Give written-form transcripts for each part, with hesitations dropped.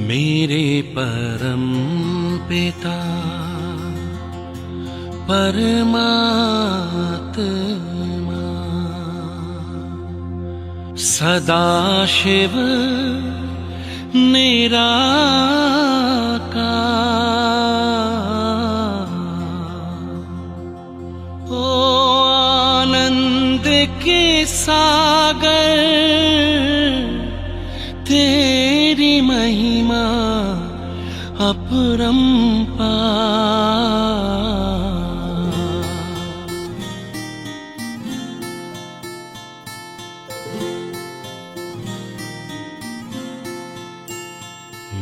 मेरे परम पिता परमात्मा सदाशिव निराकार, ओ आनंद के सागर, तेरी महिमा अपरंपार।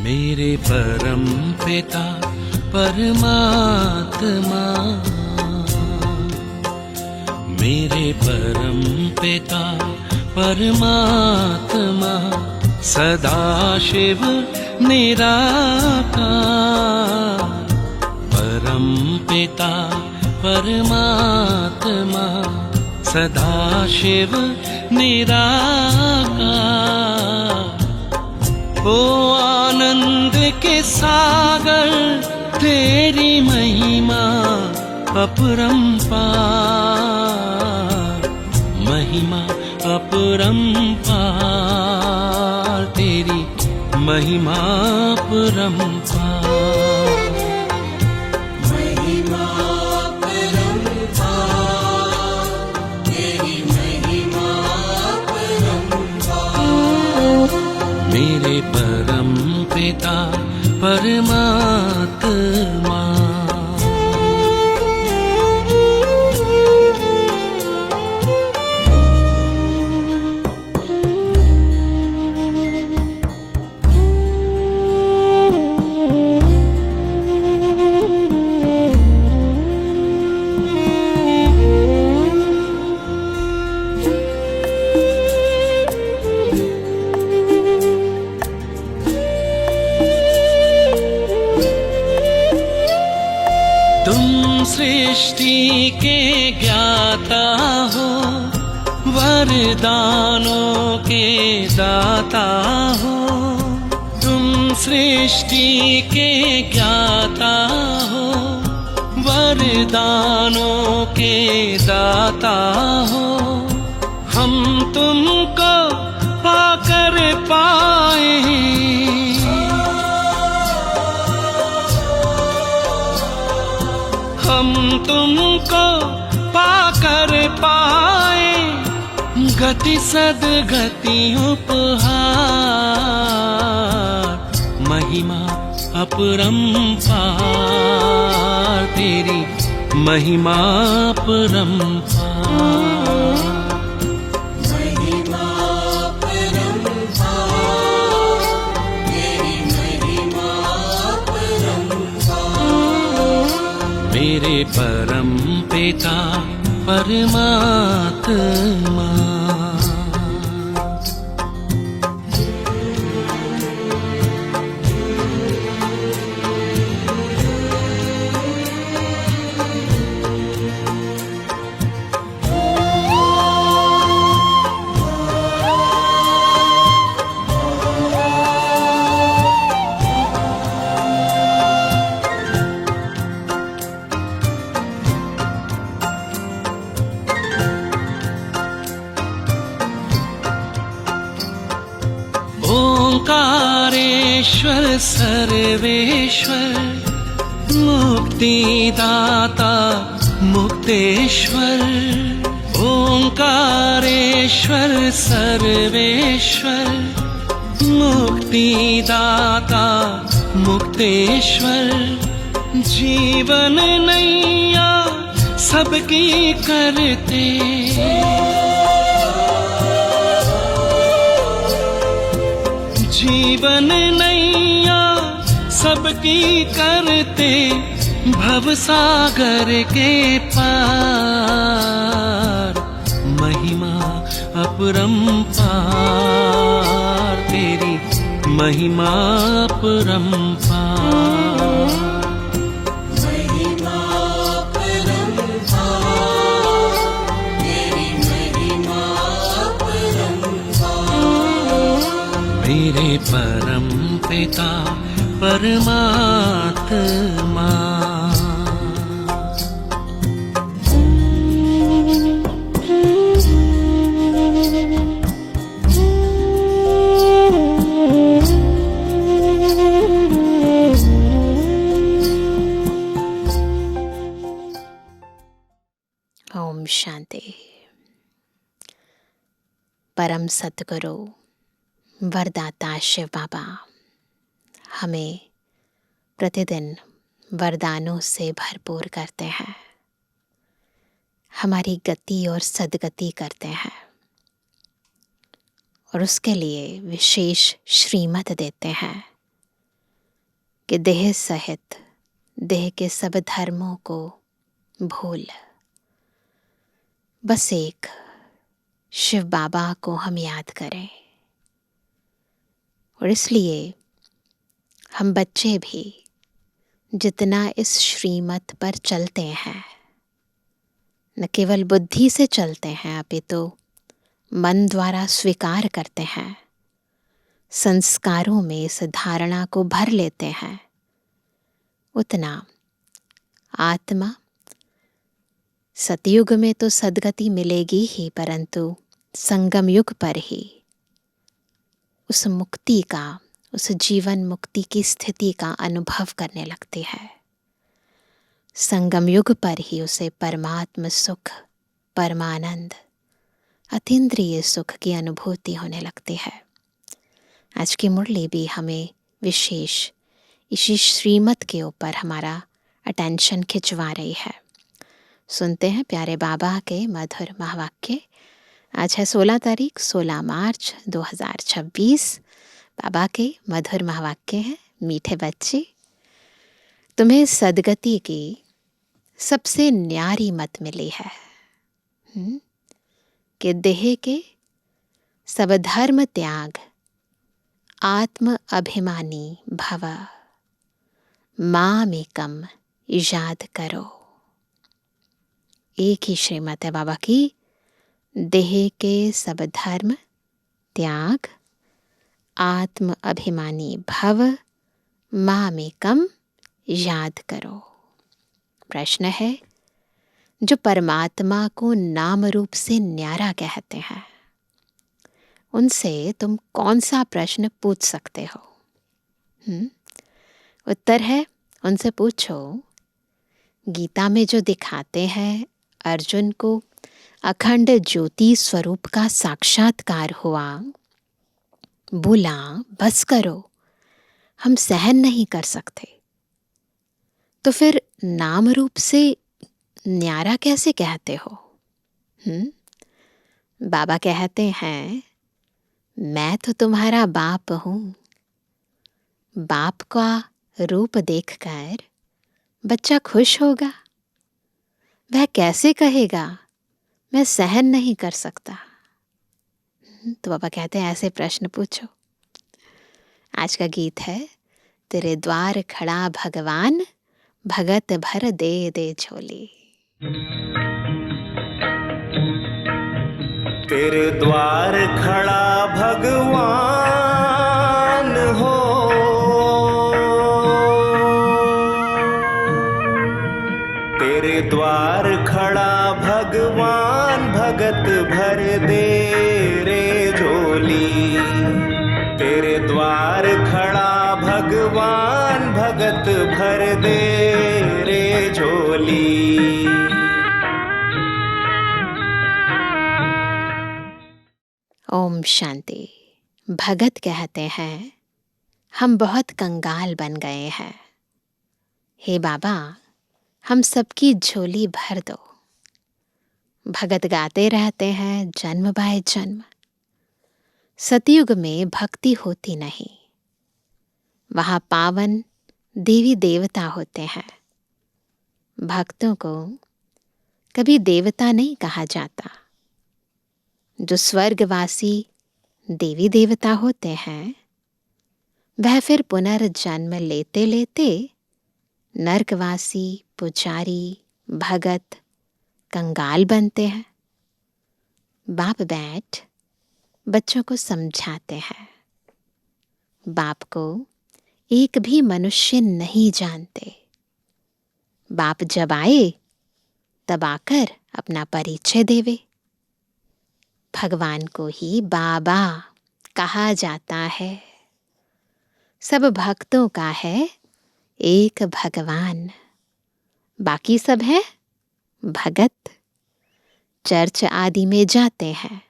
मेरे परम पिता परमात्मा, मेरे परम पिता परमात्मा सदाशिव निराकार, परम पिता परमात्मा सदाशिव निराकार, ओ आनंद के सागर, तेरी महिमा अपरंपार, महिमा अपरंपार, तेरी महिमा अपरंपार। महिमा अपरंपार, तेरी महिमा अपरंपार। मेरे परम पिता परमात्मा। तुम सृष्टि के ज्ञाता हो, वरदानों के दाता हो। तुम सृष्टि के ज्ञाता हो, वरदानों के दाता हो। हम तुमको पाकर पाए, हम तुमको पाकर पाए, गति सद्गति उपहार, महिमा अपरंपार, तेरी महिमा अपरंपार। महिमा अपरंपार, तेरी महिमा अपरंपार। मेरे परम पिता परमात्मा। ओंकारेश्वर सर्वेश्वर, मुक्तिदाता मुक्तेश्वर। ओंकारेश्वर सर्वेश्वर, मुक्तिदाता मुक्तेश्वर। जीवन नैया सबकी करते, जीवन नैया सबकी करते, भवसागर के पार, महिमा अपरंपार, तेरी महिमा अपरंपार। महिमा अपरंपार, तेरी महिमा अपरंपार। बोले परम पिता परमात्मा। ओम शांति। परम सतगुरु वरदाता शिव बाबा हमें प्रतिदिन वरदानों से भरपूर करते हैं, हमारी गति और सद्गति करते हैं और उसके लिए विशेष श्रीमत देते हैं कि देह सहित देह के सब धर्मों को भूल बस एक शिव बाबा को हम याद करें। और इसलिए हम बच्चे भी जितना इस श्रीमत पर चलते हैं, न केवल बुद्धि से चलते हैं अपितु मन द्वारा स्वीकार करते हैं, संस्कारों में इस धारणा को भर लेते हैं, उतना आत्मा सतयुग में तो सद्गति मिलेगी ही, परंतु संगम युग पर ही उस मुक्ति का, उस जीवन मुक्ति की स्थिति का अनुभव करने लगती है। संगम युग पर ही उसे परमात्म सुख, परमानंद, अतीन्द्रिय सुख की अनुभूति होने लगती है। आज की मुरली भी हमें विशेष इसी श्रीमत के ऊपर हमारा अटेंशन खिंचवा रही है। सुनते हैं प्यारे बाबा के मधुर महावाक्य। आज है 16 तारीख 16 मार्च 2026। बाबा के मधुर महावाक्य हैं। मीठे बच्चे, तुम्हें सद्गति की सबसे न्यारी मत मिली है कि देह के सब धर्म त्याग, आत्म अभिमानी भव, मामेकम याद करो। एक ही श्रीमत है बाबा की, देह के सब धर्म त्याग, आत्म अभिमानी भव, मामेकम याद करो। प्रश्न है, जो परमात्मा को नाम रूप से न्यारा कहते हैं, उनसे तुम कौन सा प्रश्न पूछ सकते हो? उत्तर है, उनसे पूछो, गीता में जो दिखाते हैं अर्जुन को अखंड ज्योति स्वरूप का साक्षात्कार हुआ, बोला बस करो, हम सहन नहीं कर सकते, तो फिर नाम रूप से न्यारा कैसे कहते हो? बाबा कहते हैं, मैं तो तुम्हारा बाप हूँ। बाप का रूप देखकर बच्चा खुश होगा, वह कैसे कहेगा मैं सहन नहीं कर सकता? तो बाबा कहते हैं, ऐसे प्रश्न पूछो। आज का गीत है, तेरे द्वार खड़ा भगवान, भगत भर दे दे झोली। तेरे द्वार खड़ा भगवान हो, तेरे द्वार खड़ा भगवान, भगत भर दे रे झोली। तेरे द्वार खड़ा भगवान, भगत भर दे रे झोली। ओम शांति। भगत कहते हैं, हम बहुत कंगाल बन गए हैं, हे बाबा हम सबकी झोली भर दो। भगत गाते रहते हैं जन्म बाय जन्म। सतयुग में भक्ति होती नहीं, वहाँ पावन देवी देवता होते हैं। भक्तों को कभी देवता नहीं कहा जाता। जो स्वर्गवासी देवी देवता होते हैं, वह फिर पुनर्जन्म लेते लेते नरकवासी, पुजारी, भगत, कंगाल बनते हैं। बाप बैठ बच्चों को समझाते हैं, बाप को एक भी मनुष्य नहीं जानते। बाप जब आए तब आकर अपना परिचय देवे। भगवान को ही बाबा कहा जाता है। सब भक्तों का है एक भगवान, बाकी सब है भगत। चर्च आदि में जाते हैं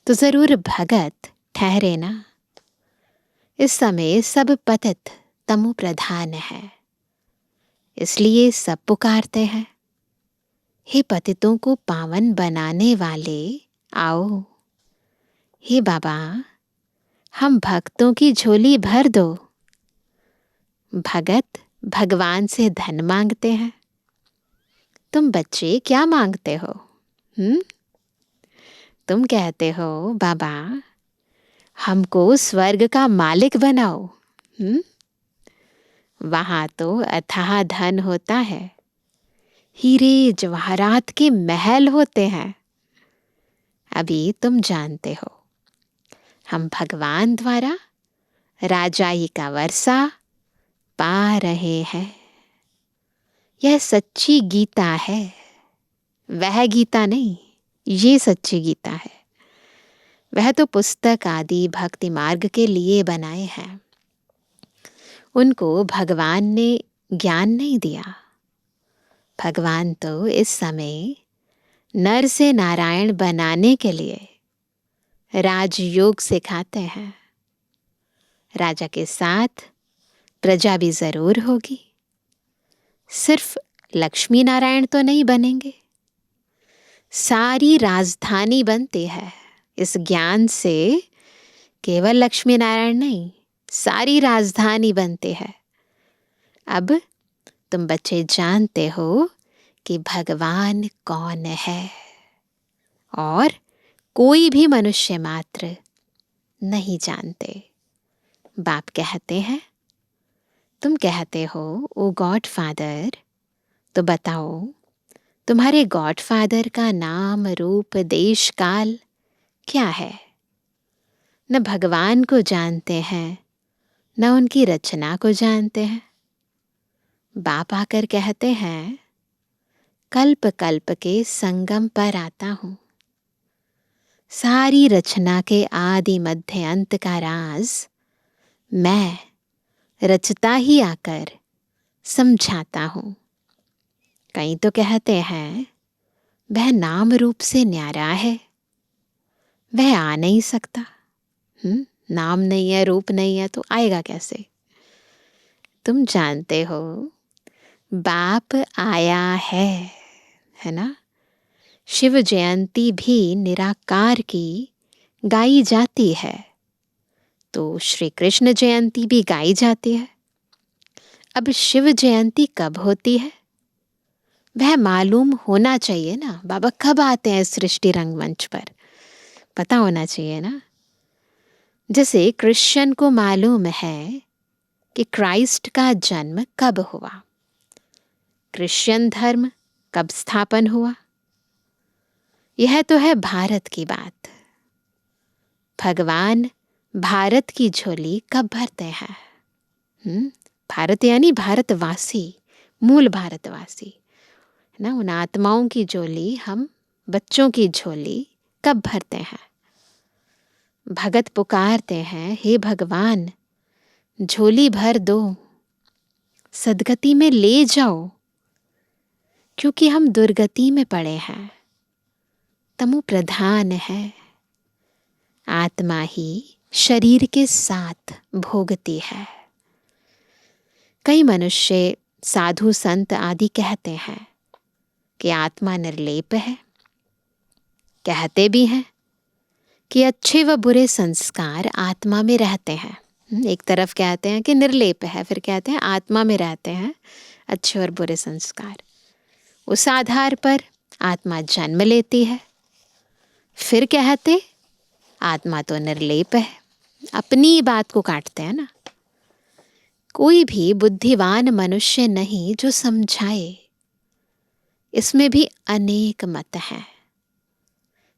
तो जरूर भगत ठहरे ना। इस समय सब पतित तमो प्रधान है, इसलिए सब पुकारते हैं, हे पतितों को पावन बनाने वाले आओ। हे बाबा, हम भक्तों की झोली भर दो। भगत भगवान से धन मांगते हैं, तुम बच्चे क्या मांगते हो? तुम कहते हो बाबा हमको स्वर्ग का मालिक बनाओ। वहां तो अथाह धन होता है, हीरे जवाहरात के महल होते हैं। अभी तुम जानते हो हम भगवान द्वारा राजाई का वर्षा पा रहे हैं। यह सच्ची गीता है, वह गीता नहीं, ये सच्ची गीता है। वह तो पुस्तक आदि भक्ति मार्ग के लिए बनाए हैं। उनको भगवान ने ज्ञान नहीं दिया। भगवान तो इस समय नर से नारायण बनाने के लिए राजयोग सिखाते हैं। राजा के साथ प्रजा भी जरूर होगी। सिर्फ लक्ष्मी नारायण तो नहीं बनेंगे, सारी राजधानी बनती है। इस ज्ञान से केवल लक्ष्मी नारायण नहीं, सारी राजधानी बनती है। अब तुम बच्चे जानते हो कि भगवान कौन है, और कोई भी मनुष्य मात्र नहीं जानते। बाप कहते हैं, तुम कहते हो ओ गॉड फादर, तो बताओ तुम्हारे गॉड फादर का नाम, रूप, देश, काल क्या है? न भगवान को जानते हैं, न उनकी रचना को जानते हैं। बाप आकर कहते हैं, कल्प कल्प के संगम पर आता हूं। सारी रचना के आदि मध्य अंत का राज मैं रचता ही आकर समझाता हूं। कई तो कहते हैं वह नाम रूप से न्यारा है, वह आ नहीं सकता। नाम नहीं है, रूप नहीं है, तो आएगा कैसे? तुम जानते हो बाप आया है ना। शिव जयंती भी निराकार की गाई जाती है, तो श्री कृष्ण जयंती भी गाई जाती है। अब शिव जयंती कब होती है वह मालूम होना चाहिए ना। बाबा कब आते हैं सृष्टि रंगमंच पर, पता होना चाहिए ना। जैसे क्रिश्चियन को मालूम है कि क्राइस्ट का जन्म कब हुआ, क्रिश्चियन धर्म कब स्थापन हुआ। यह तो है भारत की बात। भगवान भारत की झोली कब भरते हैं? भारत यानी भारतवासी, मूल भारतवासी ना। उन आत्माओं की झोली, हम बच्चों की झोली कब भरते हैं? भगत पुकारते हैं, हे भगवान झोली भर दो, सदगति में ले जाओ, क्योंकि हम दुर्गति में पड़े हैं। तमो प्रधान है, आत्मा ही शरीर के साथ भोगती है। कई मनुष्य, साधु संत आदि कहते हैं कि आत्मा निर्लेप है। कहते भी हैं कि अच्छे व बुरे संस्कार आत्मा में रहते हैं। एक तरफ कहते हैं कि निर्लेप है, फिर कहते हैं आत्मा में रहते हैं अच्छे और बुरे संस्कार। उस आधार पर आत्मा जन्म लेती है, फिर कहते आत्मा तो निर्लेप है। अपनी बात को काटते हैं ना। कोई भी बुद्धिवान मनुष्य नहीं जो समझाए। इसमें भी अनेक मत हैं।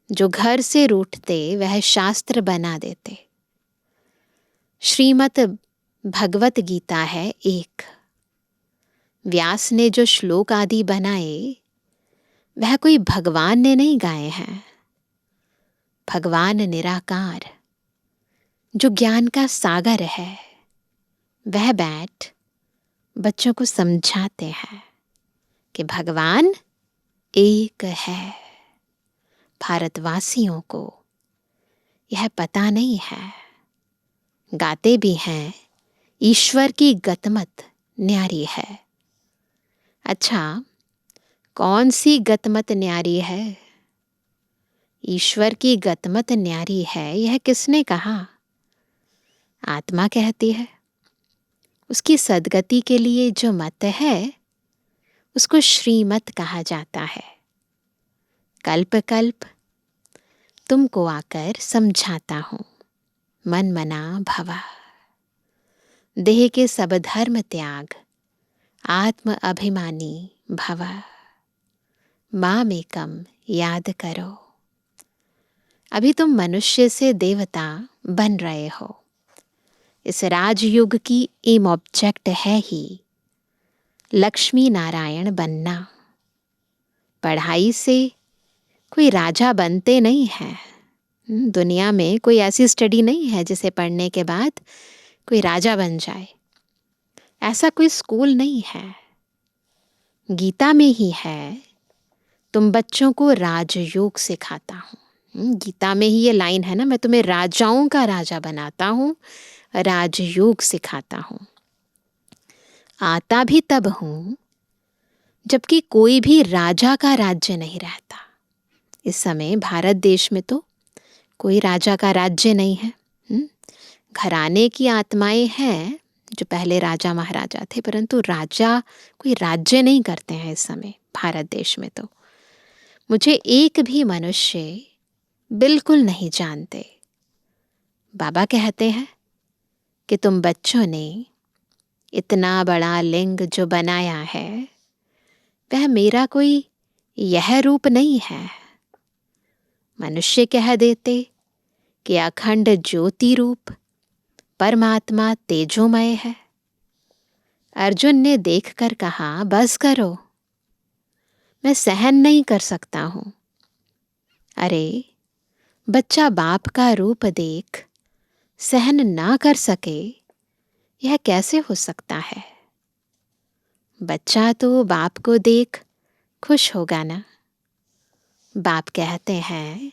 जो घर से रूठते वह शास्त्र बना देते। श्रीमद् भगवत गीता है एक। व्यास ने जो श्लोक आदि बनाए वह कोई भगवान ने नहीं गाए हैं। भगवान निराकार जो ज्ञान का सागर है वह बैठ बच्चों को समझाते हैं कि भगवान एक है। भारतवासियों को यह पता नहीं है। गाते भी हैं ईश्वर की गतमत न्यारी है। अच्छा, कौन सी गतमत न्यारी है? ईश्वर की गतमत न्यारी है, यह किसने कहा? आत्मा कहती है। उसकी सद्गति के लिए जो मत है उसको श्रीमत कहा जाता है। कल्प कल्प तुमको आकर समझाता हूँ, मन मना भवा। देह के सब धर्म त्याग, आत्म अभिमानी भवा। मामेकम याद करो। अभी तुम मनुष्य से देवता बन रहे हो। इस राजयुग की एम ऑब्जेक्ट है ही लक्ष्मी नारायण बनना। पढ़ाई से कोई राजा बनते नहीं हैं। दुनिया में कोई ऐसी स्टडी नहीं है जिसे पढ़ने के बाद कोई राजा बन जाए। ऐसा कोई स्कूल नहीं है। गीता में ही है, तुम बच्चों को राजयोग सिखाता हूँ। गीता में ही ये लाइन है ना, मैं तुम्हें राजाओं का राजा बनाता हूँ, राजयोग सिखाता हूँ। आता भी तब हूँ जबकि कोई भी राजा का राज्य नहीं रहता। इस समय भारत देश में तो कोई राजा का राज्य नहीं है। घराने की आत्माएं हैं जो पहले राजा महाराजा थे, परंतु राजा कोई राज्य नहीं करते हैं इस समय भारत देश में। तो मुझे एक भी मनुष्य बिल्कुल नहीं जानते। बाबा कहते हैं कि तुम बच्चों ने इतना बड़ा लिंग जो बनाया है वह मेरा कोई यह रूप नहीं है। मनुष्य कह देते कि अखंड ज्योति रूप परमात्मा तेजोमय है। अर्जुन ने देखकर कहा, बस करो, मैं सहन नहीं कर सकता हूं। अरे, बच्चा बाप का रूप देख सहन ना कर सके, यह कैसे हो सकता है? बच्चा तो बाप को देख खुश होगा ना। बाप कहते हैं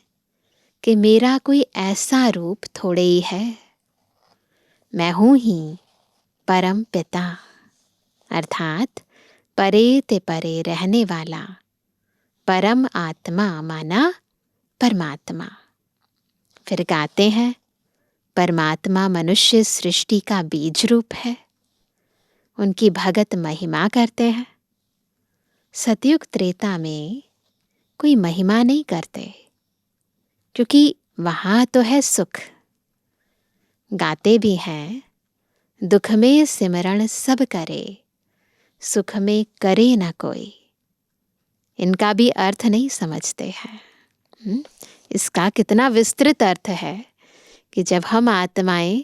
कि मेरा कोई ऐसा रूप थोड़े ही है, मैं हूं ही परम पिता, अर्थात परे ते परे रहने वाला परम आत्मा माना परमात्मा। फिर गाते हैं, परमात्मा मनुष्य सृष्टि का बीज रूप है। उनकी भगत महिमा करते हैं। सतयुग त्रेता में कोई महिमा नहीं करते, क्योंकि वहां तो है सुख। गाते भी हैं, दुख में सिमरण सब करे, सुख में करे ना कोई। इनका भी अर्थ नहीं समझते हैं। इसका कितना विस्तृत अर्थ है कि जब हम आत्माएं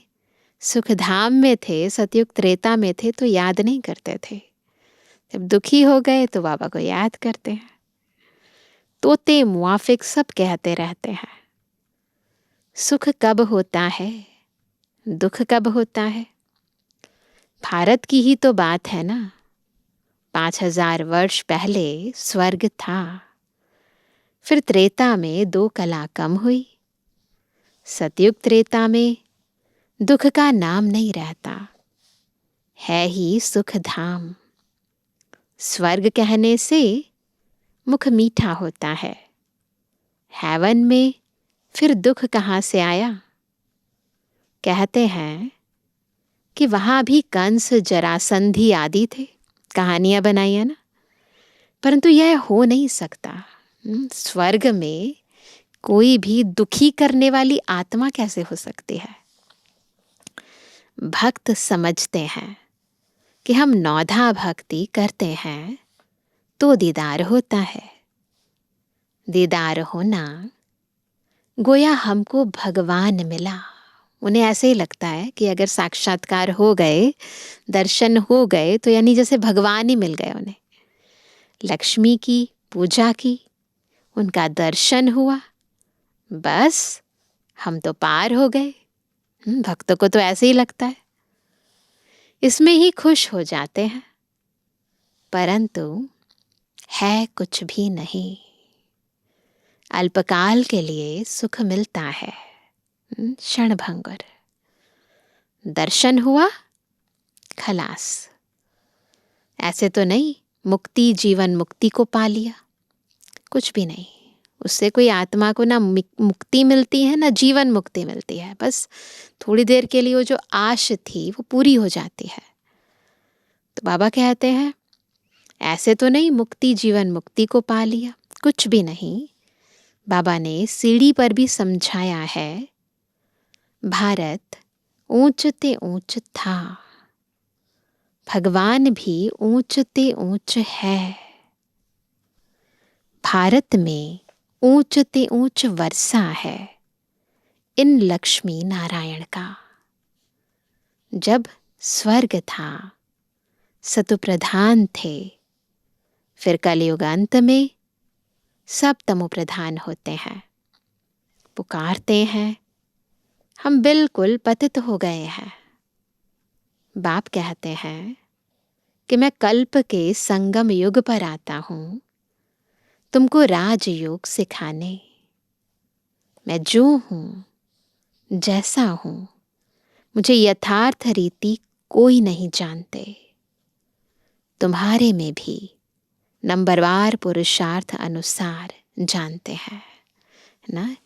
सुखधाम में थे, सतयुग त्रेता में थे, तो याद नहीं करते थे। जब दुखी हो गए तो बाबा को याद करते हैं। तोते मुआफिक सब कहते रहते हैं, सुख कब होता है, दुख कब होता है। भारत की ही तो बात है ना। 5000 वर्ष पहले स्वर्ग था, फिर त्रेता में 2 कला कम हुई। सतयुग त्रेता में दुख का नाम नहीं रहता, है ही सुख धाम। स्वर्ग कहने से मुख मीठा होता है। हेवन में फिर दुख कहाँ से आया? कहते हैं कि वहां भी कंस जरासंधी आदि थे, कहानियां बनाई है ना, परंतु यह हो नहीं सकता। स्वर्ग में कोई भी दुखी करने वाली आत्मा कैसे हो सकती है? भक्त समझते हैं कि हम 9धा भक्ति करते हैं तो दीदार होता है। दीदार होना गोया हमको भगवान मिला, उन्हें ऐसे ही लगता है कि अगर साक्षात्कार हो गए, दर्शन हो गए, तो यानी जैसे भगवान ही मिल गए उन्हें। लक्ष्मी की पूजा की, उनका दर्शन हुआ, बस हम तो पार हो गए। भक्तों को तो ऐसे ही लगता है, इसमें ही खुश हो जाते हैं। परंतु है कुछ भी नहीं। अल्पकाल के लिए सुख मिलता है, क्षणभंगुर। दर्शन हुआ, खलास। ऐसे तो नहीं मुक्ति, जीवन मुक्ति को पा लिया, कुछ भी नहीं। उससे कोई आत्मा को ना मुक्ति मिलती है, ना जीवन मुक्ति मिलती है। बस थोड़ी देर के लिए वो जो आश थी वो पूरी हो जाती है। तो बाबा कहते हैं ऐसे तो नहीं मुक्ति, जीवन मुक्ति को पा लिया, कुछ भी नहीं। बाबा ने सीढ़ी पर भी समझाया है, भारत ऊंचते ऊंच था, भगवान भी ऊंचते ऊंच है। भारत में ऊंचते ऊंच वर्षा है इन लक्ष्मी नारायण का। जब स्वर्ग था, सतु प्रधान थे, फिर कलयुग अंत में सब तमो प्रधान होते हैं। पुकारते हैं, हम बिल्कुल पतित हो गए हैं। बाप कहते हैं कि मैं कल्प के संगम युग पर आता हूं, तुमको राजयोग सिखाने। मैं जो हूं, जैसा हूं, मुझे यथार्थ रीति कोई नहीं जानते। तुम्हारे में भी नंबरवार पुरुषार्थ अनुसार जानते हैं ना।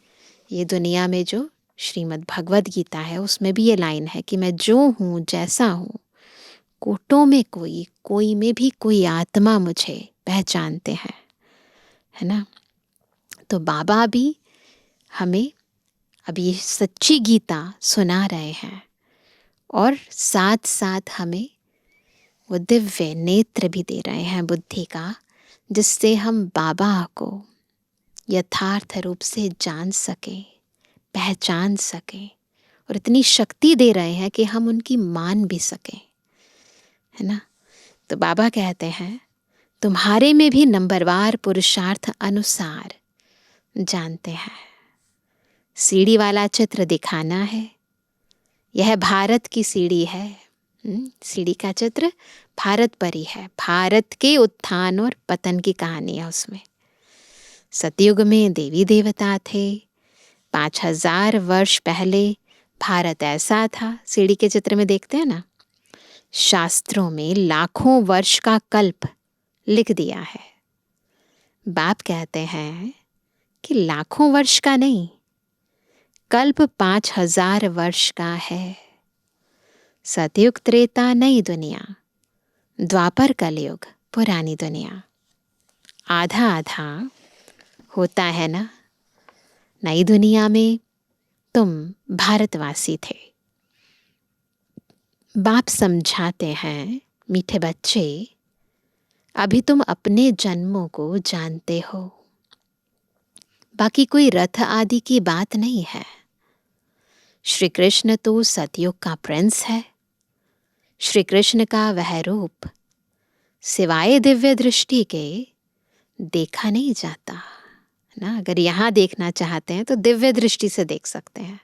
ये दुनिया में जो श्रीमद् भगवद गीता है उसमें भी ये लाइन है कि मैं जो हूँ, जैसा हूँ, कोटों में कोई, कोई में भी कोई आत्मा मुझे पहचानते हैं, है ना। तो बाबा भी हमें अभी सच्ची गीता सुना रहे हैं और साथ साथ हमें वो दिव्य नेत्र भी दे रहे हैं बुद्धि का, जिससे हम बाबा को यथार्थ रूप से जान सकें, पहचान सकें, और इतनी शक्ति दे रहे हैं कि हम उनकी मान भी सकें, है ना। तो बाबा कहते हैं तुम्हारे में भी नंबरवार पुरुषार्थ अनुसार जानते हैं। सीढ़ी वाला चित्र दिखाना है। यह भारत की सीढ़ी है। सीढ़ी का चित्र भारत पर ही है। भारत के उत्थान और पतन की कहानी है उसमें। सतयुग में देवी देवता थे। 5000 वर्ष पहले भारत ऐसा था। सीढ़ी के चित्र में देखते हैं ना, शास्त्रों में लाखों वर्ष का कल्प लिख दिया है। बाप कहते हैं कि लाखों वर्ष का नहीं, कल्प 5000 वर्ष का है। सतयुग त्रेता नई दुनिया, द्वापर कलयुग पुरानी दुनिया। आधा आधा होता है ना। नई दुनिया में तुम भारतवासी थे। बाप समझाते हैं, मीठे बच्चे, अभी तुम अपने जन्मों को जानते हो। बाकी कोई रथ आदि की बात नहीं है। श्री कृष्ण तो सतयुग का प्रिंस है। श्री कृष्ण का वह रूप सिवाय दिव्य दृष्टि के देखा नहीं जाता ना। अगर यहाँ देखना चाहते हैं तो दिव्य दृष्टि से देख सकते हैं,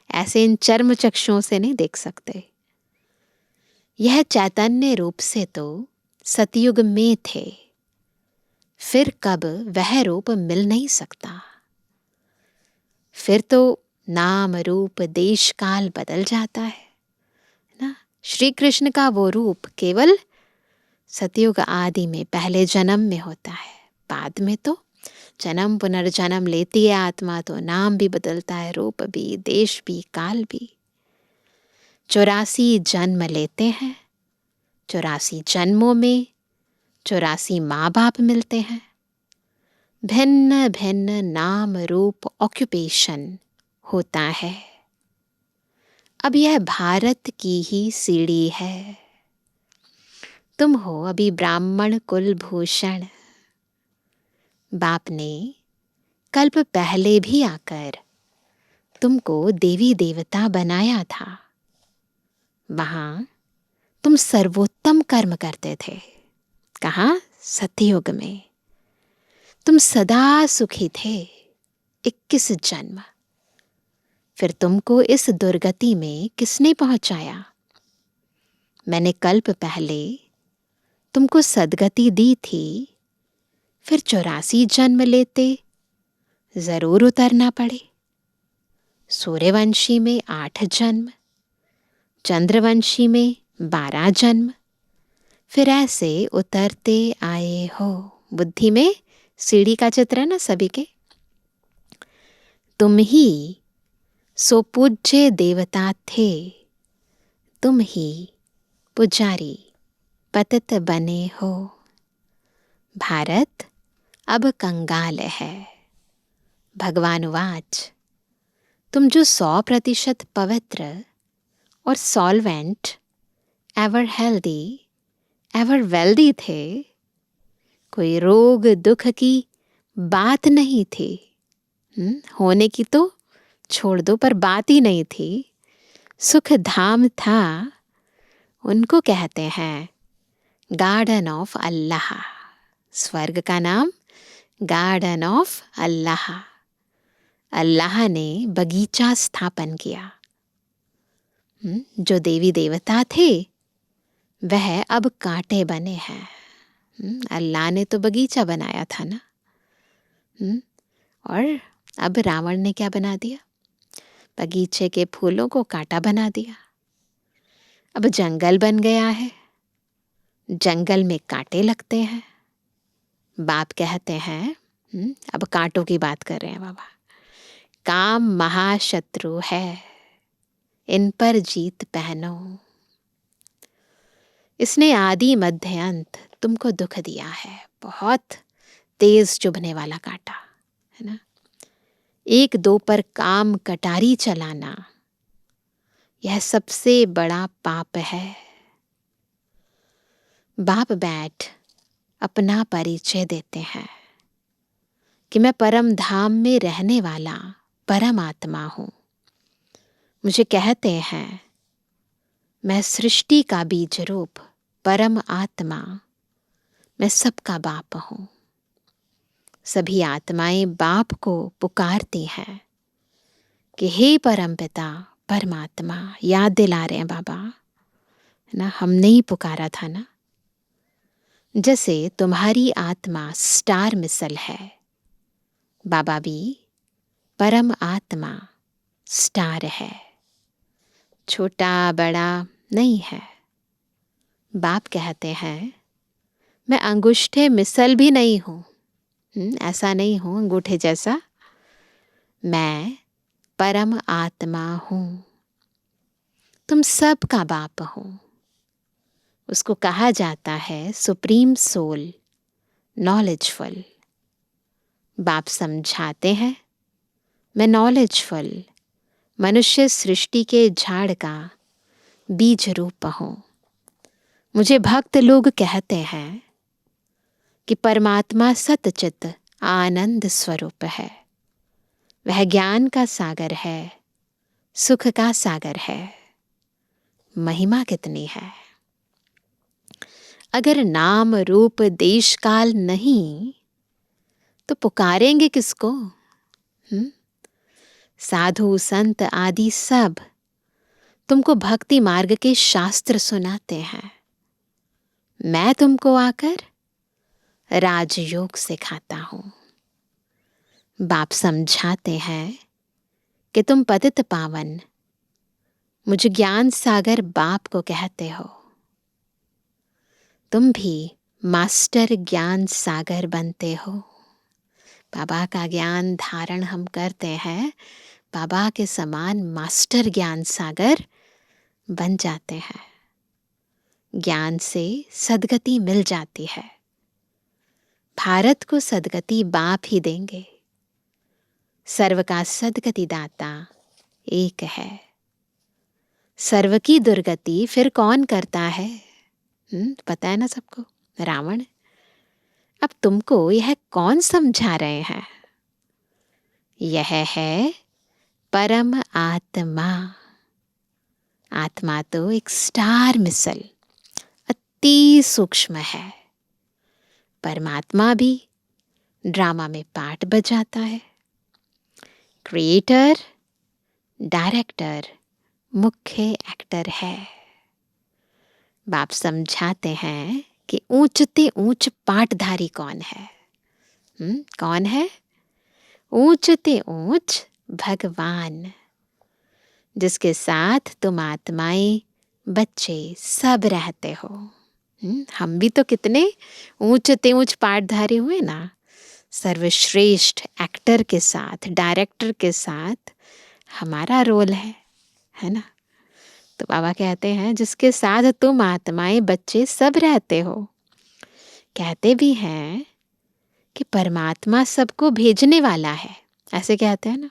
ऐसे इन चर्म चक्षुओं से नहीं देख सकते। यह चैतन्य रूप से तो सतयुग में थे, फिर कब वह रूप मिल नहीं सकता। फिर तो नाम रूप देश काल बदल जाता है ना। श्री कृष्ण का वो रूप केवल सतयुग आदि में पहले जन्म में होता है। बाद में तो जन्म पुनर्जन्म लेती है आत्मा, तो नाम भी बदलता है, रूप भी, देश भी, काल भी। 84 जन्म लेते हैं। 84 जन्मों में 84 माँ बाप मिलते हैं। भिन्न भिन्न नाम रूप ऑक्यूपेशन होता है। अब यह भारत की ही सीढ़ी है। तुम हो अभी ब्राह्मण कुल भूषण। बाप ने कल्प पहले भी आकर तुमको देवी देवता बनाया था, वहां तुम सर्वोत्तम कर्म करते थे। कहाँ? सतयुग में। तुम सदा सुखी थे 21 जन्म। फिर तुमको इस दुर्गति में किसने पहुंचाया? मैंने कल्प पहले तुमको सदगति दी थी, फिर 84 जन्म लेते जरूर उतरना पड़े। सूर्यवंशी में 8 जन्म, चंद्रवंशी में 12 जन्म, फिर ऐसे उतरते आए हो। बुद्धि में सीढ़ी का चित्र है ना सभी के। तुम ही सो पूज्य देवता थे, तुम ही पुजारी पतित बने हो। भारत अब कंगाल है। भगवान वाच, तुम जो 100% पवित्र और solvent, ever healthy, ever wealthy थे, कोई रोग दुख की बात नहीं थी। होने की तो छोड़ दो, पर बात ही नहीं थी। सुख धाम था, उनको कहते हैं गार्डन ऑफ अल्लाह। स्वर्ग का नाम गार्डन ऑफ अल्लाह। अल्लाह ने बगीचा स्थापन किया। जो देवी देवता थे वह अब कांटे बने हैं। अल्लाह ने तो बगीचा बनाया था ना। और अब रावण ने क्या बना दिया? बगीचे के फूलों को कांटा बना दिया। अब जंगल बन गया है, जंगल में कांटे लगते हैं। बाप कहते हैं, अब कांटों की बात कर रहे हैं बाबा, काम महाशत्रु है, इन पर जीत पहनो। इसने आदि मध्य अंत तुमको दुख दिया है। बहुत तेज चुभने वाला कांटा है ना। 1-2 पर काम कटारी चलाना, यह सबसे बड़ा पाप है। बाप बैठ अपना परिचय देते हैं कि मैं परम धाम में रहने वाला परम आत्मा हूं। मुझे कहते हैं मैं सृष्टि का बीज रूप परम आत्मा, मैं सबका बाप हूं। सभी आत्माएं बाप को पुकारती हैं कि हे परम पिता परमात्मा। याद दिला रहे हैं बाबा ना, हमने ही पुकारा था ना। जैसे तुम्हारी आत्मा स्टार मिसल है, बाबा भी परम आत्मा स्टार है, छोटा बड़ा नहीं है। बाप कहते हैं मैं अंगूठे मिसल भी नहीं हूं। ऐसा नहीं हूं अंगूठे जैसा, मैं परम आत्मा हूं। तुम सबका बाप हो। उसको कहा जाता है सुप्रीम सोल, नॉलेजफुल। बाप समझाते हैं मैं नॉलेजफुल मनुष्य सृष्टि के झाड़ का बीज रूप हूं। मुझे भक्त लोग कहते हैं कि परमात्मा सतचित आनंद स्वरूप है। वह ज्ञान का सागर है, सुख का सागर है। महिमा कितनी है। अगर नाम रूप देश काल नहीं तो पुकारेंगे किसको? साधु संत आदि सब तुमको भक्ति मार्ग के शास्त्र सुनाते हैं। मैं तुमको आकर राजयोग सिखाता हूं। बाप समझाते हैं कि तुम पतित पावन मुझे ज्ञान सागर बाप को कहते हो। तुम भी मास्टर ज्ञान सागर बनते हो। बाबा का ज्ञान धारण हम करते हैं, बाबा के समान मास्टर ज्ञान सागर बन जाते हैं। ज्ञान से सद्गति मिल जाती है। भारत को सद्गति बाप ही देंगे। सर्व का सद्गति दाता एक है। सर्व की दुर्गति फिर कौन करता है? पता है ना सबको, रावण। अब तुमको यह कौन समझा रहे हैं? यह है परम आत्मा। आत्मा तो एक स्टार मिसल अति सूक्ष्म है। परमात्मा भी ड्रामा में पार्ट बजाता है। क्रिएटर, डायरेक्टर, मुख्य एक्टर है। बाप समझाते हैं कि ऊंचते ऊंच पाटधारी कौन है। कौन है? ऊंचते ऊंच भगवान, जिसके साथ तुम आत्माएं, बच्चे सब रहते हो। हम भी तो कितने ऊंचते ऊंच पाटधारी हुए ना। सर्वश्रेष्ठ एक्टर के साथ, डायरेक्टर के साथ हमारा रोल है ना। तो बाबा कहते हैं जिसके साथ तुम आत्माएं, बच्चे सब रहते हो। कहते भी हैं कि परमात्मा सबको भेजने वाला है, ऐसे कहते हैं ना।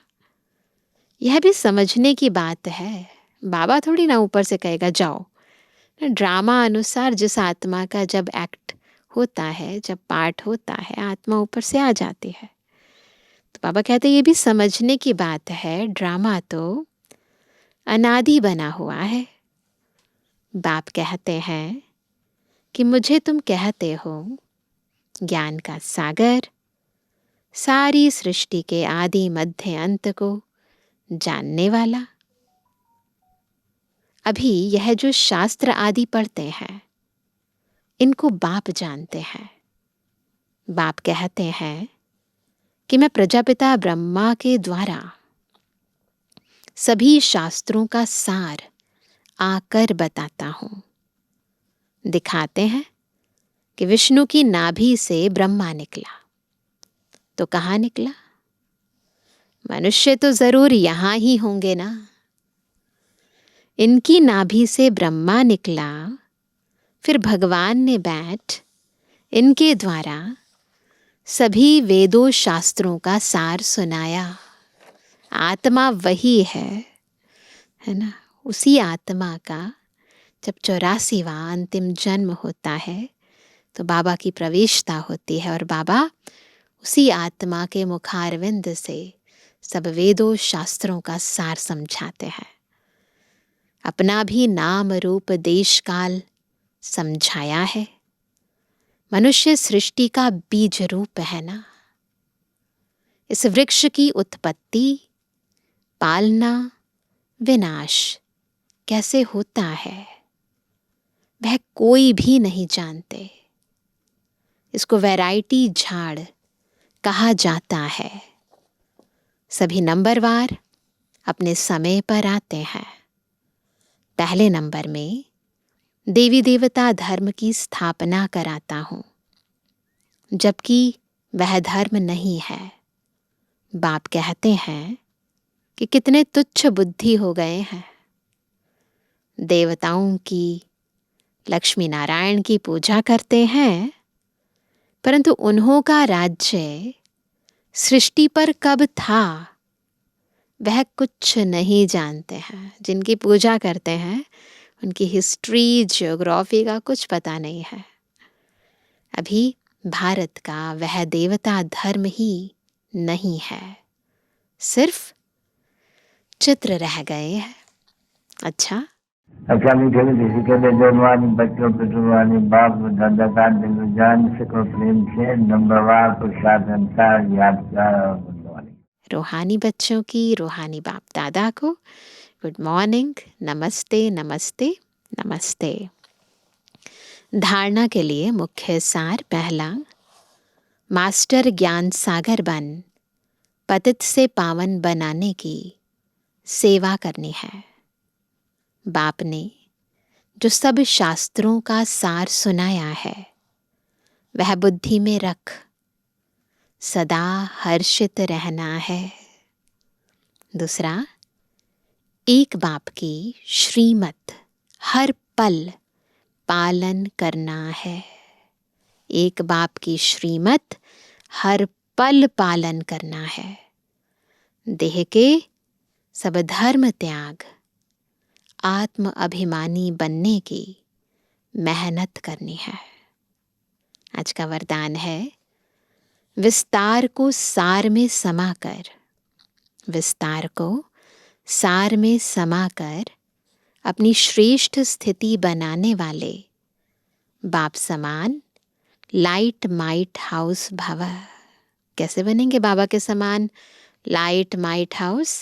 यह भी समझने की बात है। बाबा थोड़ी ना ऊपर से कहेगा जाओ। ड्रामा अनुसार जिस आत्मा का जब एक्ट होता है, जब पार्ट होता है, आत्मा ऊपर से आ जाती है। तो बाबा कहते हैं ये भी समझने की बात है। ड्रामा तो अनादि बना हुआ है। बाप कहते हैं कि मुझे तुम कहते हो ज्ञान का सागर, सारी सृष्टि के आदि मध्य अंत को जानने वाला। अभी यह जो शास्त्र आदि पढ़ते हैं, इनको बाप जानते हैं। बाप कहते हैं कि मैं प्रजापिता ब्रह्मा के द्वारा सभी शास्त्रों का सार आकर बताता हूं। दिखाते हैं कि विष्णु की नाभि से ब्रह्मा निकला, तो कहाँ निकला? मनुष्य तो जरूर यहां ही होंगे ना। इनकी नाभि से ब्रह्मा निकला, फिर भगवान ने बैठ इनके द्वारा सभी वेदों शास्त्रों का सार सुनाया। आत्मा वही है ना। उसी आत्मा का जब 84वां अंतिम जन्म होता है तो बाबा की प्रवेशता होती है, और बाबा उसी आत्मा के मुखारविंद से सब वेदों शास्त्रों का सार समझाते हैं। अपना भी नाम रूप देश काल समझाया है। मनुष्य सृष्टि का बीज रूप है ना। इस वृक्ष की उत्पत्ति, पालना, विनाश कैसे होता है वह कोई भी नहीं जानते। इसको वैरायटी झाड़ कहा जाता है। सभी नंबरवार अपने समय पर आते हैं। पहले नंबर में देवी देवता धर्म की स्थापना कराता हूं, जबकि वह धर्म नहीं है। बाप कहते हैं कि कितने तुच्छ बुद्धि हो गए हैं। देवताओं की, लक्ष्मी नारायण की पूजा करते हैं, परंतु उन्हों का राज्य सृष्टि पर कब था वह कुछ नहीं जानते हैं। जिनकी पूजा करते हैं उनकी हिस्ट्री, ज्योग्राफी का कुछ पता नहीं है। अभी भारत का वह देवता धर्म ही नहीं है, सिर्फ चित्र रह गए हैं। अच्छा, मीठे मीठे के लिए जवानी बच्चों पे जुबानी बाप दादा का दिल जान सको प्रेम से नंबरवार प्रसाद अनुसार याद कर। रूहानी बच्चों की रूहानी बाप दादा को गुड मॉर्निंग, नमस्ते नमस्ते नमस्ते। धारणा के लिए मुख्य सार पहला, मास्टर ज्ञान सागर बन पतित से पावन बनाने की सेवा करनी है। बाप ने जो सब शास्त्रों का सार सुनाया है वह बुद्धि में रख सदा हर्षित रहना है। दूसरा, एक बाप की श्रीमत हर पल पालन करना है। एक बाप की श्रीमत हर पल पालन करना है। देह के सब धर्म त्याग, आत्म अभिमानी बनने की मेहनत करनी है। आज का वरदान है, विस्तार को सार में समाकर, विस्तार को सार में समाकर अपनी श्रेष्ठ स्थिति बनाने वाले बाप समान लाइट माइट हाउस भव। कैसे बनेंगे बाबा के समान लाइट माइट हाउस?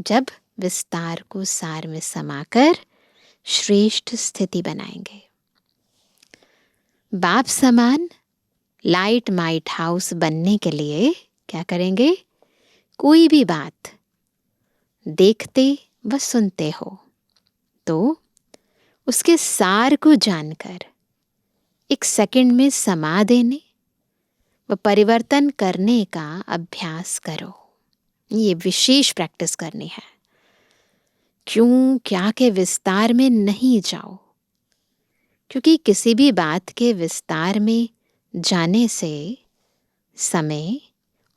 जब विस्तार को सार में समाकर श्रेष्ठ स्थिति बनाएंगे। बाप समान लाइट माइट हाउस बनने के लिए क्या करेंगे? कोई भी बात देखते व सुनते हो तो उसके सार को जानकर एक सेकंड में समा देने व परिवर्तन करने का अभ्यास करो। ये विशेष प्रैक्टिस करनी है। क्यों क्या के विस्तार में नहीं जाओ, क्योंकि किसी भी बात के विस्तार में जाने से समय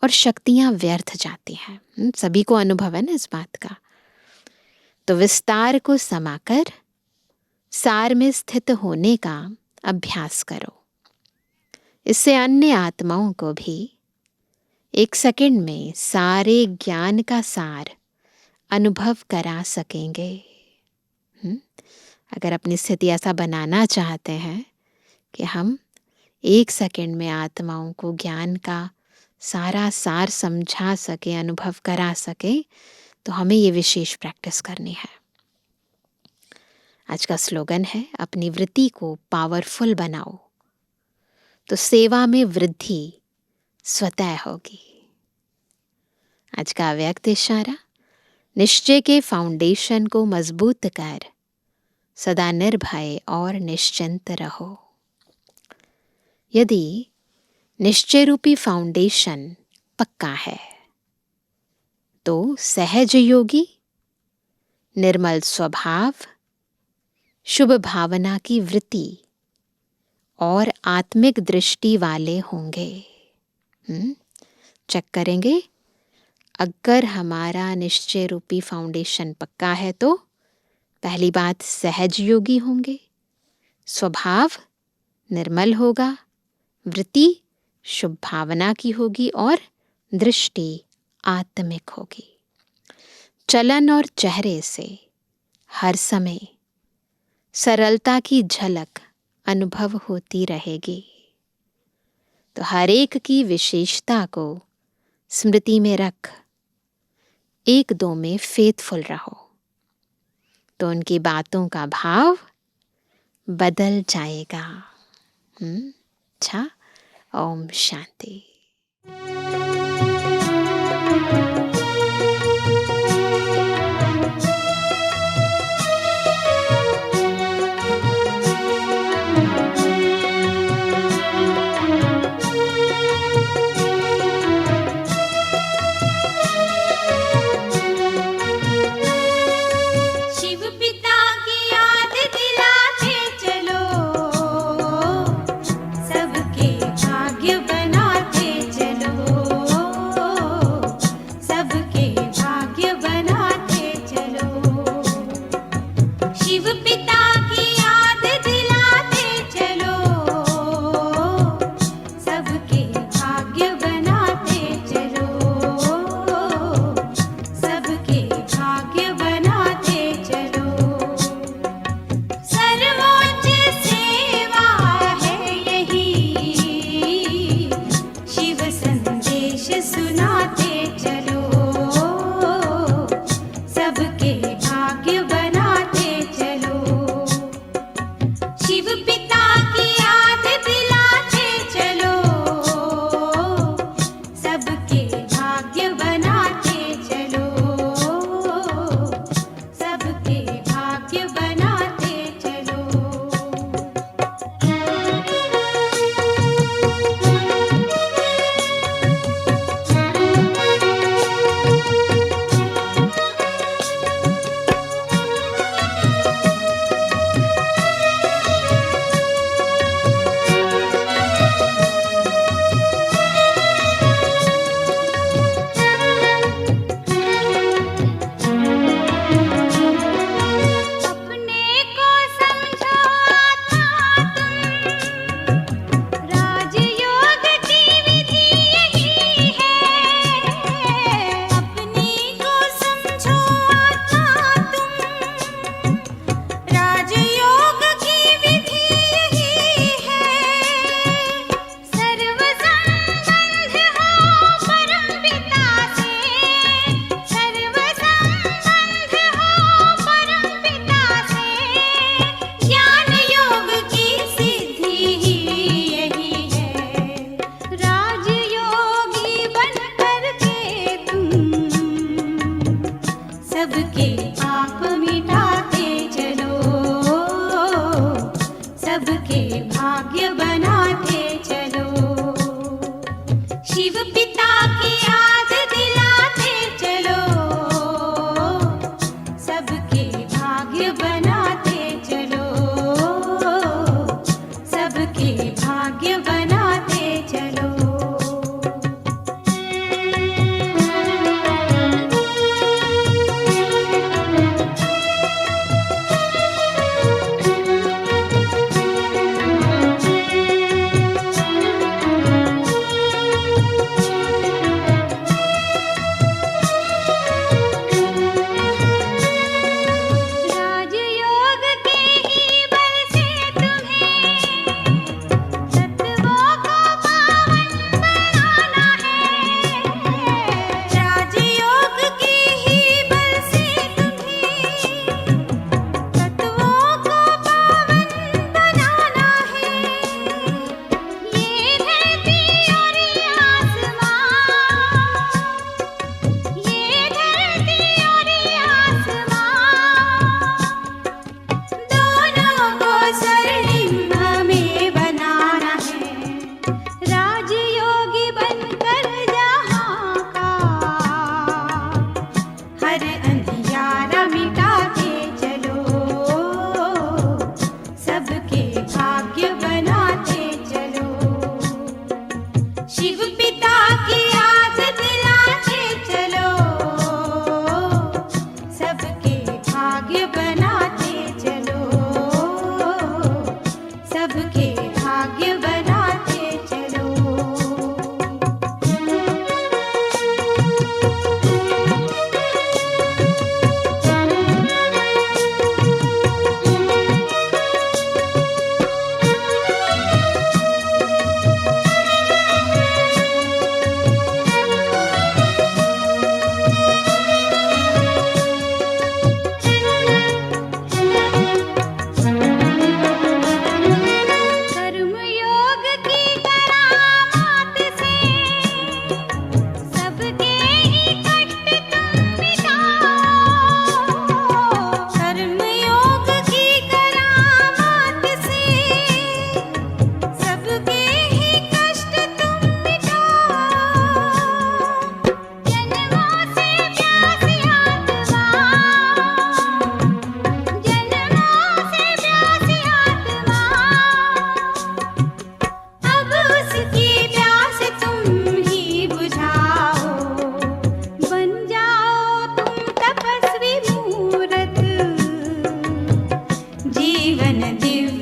और शक्तियां व्यर्थ जाती हैं। सभी को अनुभव है ना इस बात का। तो विस्तार को समाकर सार में स्थित होने का अभ्यास करो। इससे अन्य आत्माओं को भी एक सेकंड में सारे ज्ञान का सार अनुभव करा सकेंगे। अगर अपनी स्थिति ऐसा बनाना चाहते हैं कि हम एक सेकंड में आत्माओं को ज्ञान का सारा सार समझा सके, अनुभव करा सके, तो हमें ये विशेष प्रैक्टिस करनी है। आज का स्लोगन है अपनी वृत्ति को पावरफुल बनाओ तो सेवा में वृद्धि स्वतः होगी। आज का अव्यक्त इशारा, निश्चय के फाउंडेशन को मजबूत कर सदा निर्भय और निश्चिंत रहो। यदि निश्चय रूपी फाउंडेशन पक्का है तो सहज योगी निर्मल स्वभाव, शुभ भावना की वृत्ति और आत्मिक दृष्टि वाले होंगे। चेक करेंगे, अगर हमारा निश्चय रूपी फाउंडेशन पक्का है तो पहली बात सहज योगी होंगे, स्वभाव निर्मल होगा, वृत्ति शुभ भावना की होगी और दृष्टि आत्मिक होगी। चलन और चेहरे से हर समय सरलता की झलक अनुभव होती रहेगी। तो हर एक की विशेषता को स्मृति में रख एक दो में फेथफुल रहो तो उनकी बातों का भाव बदल जाएगा। अच्छा, ओम शांति।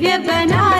दिव्य बना